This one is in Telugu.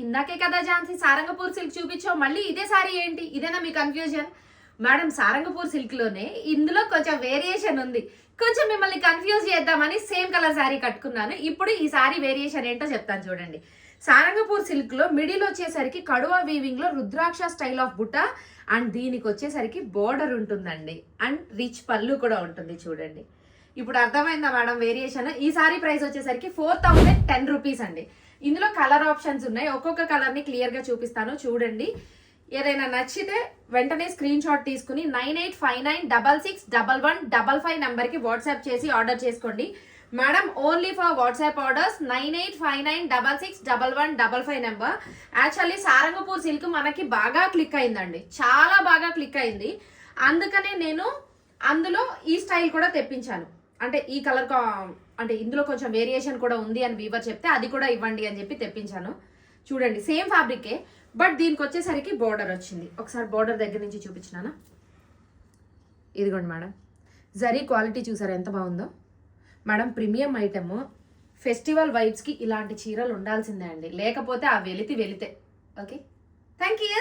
ఇందాకే కదా ఝాన్సీ సారంగపూర్ సిల్క్ చూపించావు, మళ్ళీ ఇదే సారీ ఏంటి? ఇదేనా మీ కన్ఫ్యూజన్? మేడం సారంగపూర్ సిల్క్ లోనే ఇందులో కొంచెం వేరియేషన్ ఉంది. కొంచెం మిమ్మల్ని కన్ఫ్యూజ్ చేద్దామని సేమ్ కలర్ శారీ కట్టుకున్నాను. ఇప్పుడు ఈ సారీ వేరియేషన్ ఏంటో చెప్తాను చూడండి. సారంగపూర్ సిల్క్ లో మిడిల్ వచ్చేసరికి కడువా వీవింగ్ లో రుద్రాక్ష స్టైల్ ఆఫ్ బుట్ట అండ్ దీనికి వచ్చేసరికి బోర్డర్ ఉంటుందండి అండ్ రిచ్ పళ్ళు కూడా ఉంటుంది చూడండి. ఇప్పుడు అర్థమైందా మేడం వేరియేషన్? ఈ సారీ ప్రైస్ వచ్చేసరికి 4010 రూపీస్ అండి. ఇందులో కలర్ ఆప్షన్స్ ఉన్నాయి, ఒక్కొక్క కలర్ ని క్లియర్ గా చూపిస్తాను చూడండి. ఏదైనా నచ్చితే వెంటనే స్క్రీన్ షాట్ తీసుకుని 9859661155 నెంబర్ కి వాట్సాప్ చేసి ఆర్డర్ చేసుకోండి. Madam only for WhatsApp orders 9859661155 number. Actually Sarangpur silk మనకి బాగా క్లిక్ అయిందండి, చాలా బాగా క్లిక్ అయింది. అందుకనే నేను అందులో ఈ స్టైల్ కూడా తెప్పించాను. అంటే ఈ కలర్ అంటే ఇందులో కొంచెం వేరియేషన్ కూడా ఉంది అని వీవర్ చెప్తే అది కూడా ఇవ్వండి అని చెప్పి తెప్పించాను. చూడండి సేమ్ ఫ్యాబ్రికే, బట్ దీనికి వచ్చేసరికి బోర్డర్ వచ్చింది. ఒకసారి బోర్డర్ దగ్గర నుంచి చూపించినానా? ఇదిగోండి మేడం, జరీ క్వాలిటీ చూసారు ఎంత బాగుందో మేడం. ప్రీమియం ఐటమ్, ఫెస్టివల్ వైబ్స్కి ఇలాంటి చీరలు ఉండాల్సిందే అండి, లేకపోతే ఆ వెలితే. Okay, thank you.